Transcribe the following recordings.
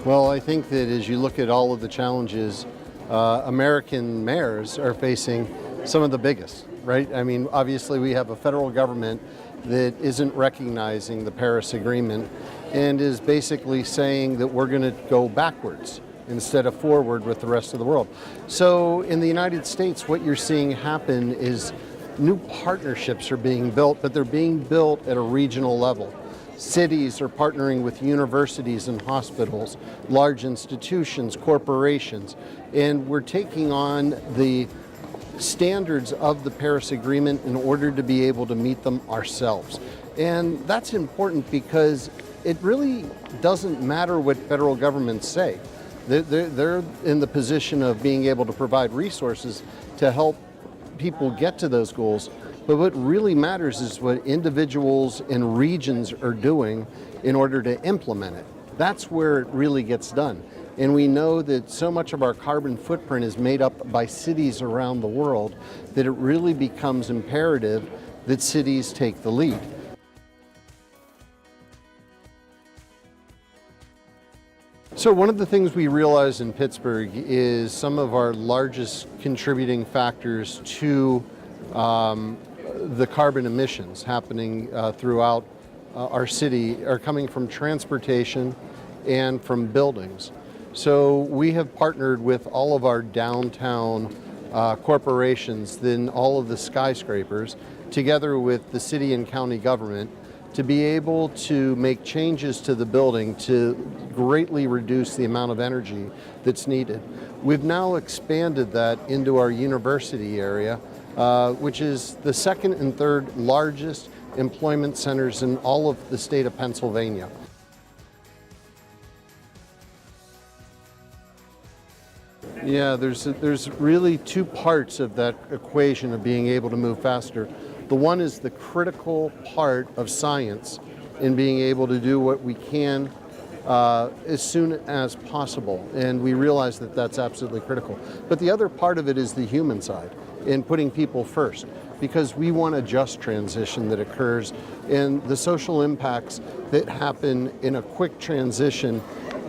Well, I think that as you look at all of the challenges, American mayors are facing some of the biggest, right? I mean, obviously we have a federal government that isn't recognizing the Paris Agreement and is basically saying that we're going to go backwards instead of forward with the rest of the world. So in the United States, what you're seeing happen is new partnerships are being built, but they're being built at a regional level. Cities are partnering with universities and hospitals, large institutions, corporations, and we're taking on the standards of the Paris Agreement in order to be able to meet them ourselves. And that's important because it really doesn't matter what federal governments say. They're in the position of being able to provide resources to help people get to those goals. But what really matters is what individuals and regions are doing in order to implement it. That's where it really gets done. And we know that so much of our carbon footprint is made up by cities around the world that it really becomes imperative that cities take the lead. So one of the things we realize in Pittsburgh is some of our largest contributing factors to the carbon emissions happening throughout our city are coming from transportation and from buildings. So we have partnered with all of our downtown corporations, then all of the skyscrapers, together with the city and county government, to be able to make changes to the building to greatly reduce the amount of energy that's needed. We've now expanded that into our university area, which is the second and third largest employment centers in all of the state of Pennsylvania. Yeah, there's really two parts of that equation of being able to move faster. The one is the critical part of science in being able to do what we can as soon as possible, and we realize that that's absolutely critical. But the other part of it is the human side, in putting people first, because we want a just transition that occurs, and the social impacts that happen in a quick transition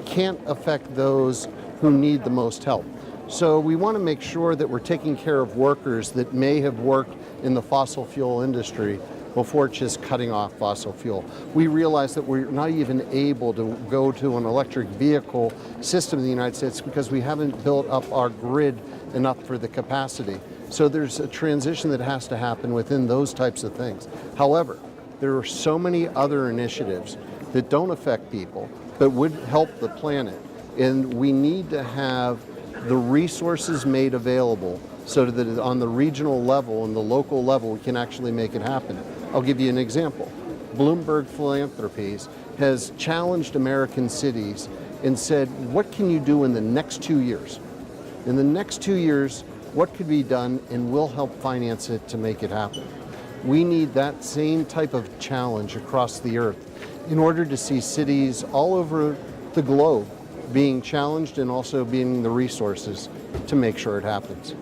can't affect those who need the most help. So we want to make sure that we're taking care of workers that may have worked in the fossil fuel industry before just cutting off fossil fuel. We realize that we're not even able to go to an electric vehicle system in the United States because we haven't built up our grid enough for the capacity. So there's a transition that has to happen within those types of things. However, there are so many other initiatives that don't affect people but would help the planet, and we need to have the resources made available so that on the regional level and the local level we can actually make it happen. I'll give you an example. Bloomberg Philanthropies has challenged American cities and said, what can you do in the next 2 years? In the next 2 years, what could be done, and we'll help finance it to make it happen. We need that same type of challenge across the earth in order to see cities all over the globe being challenged and also being the resources to make sure it happens.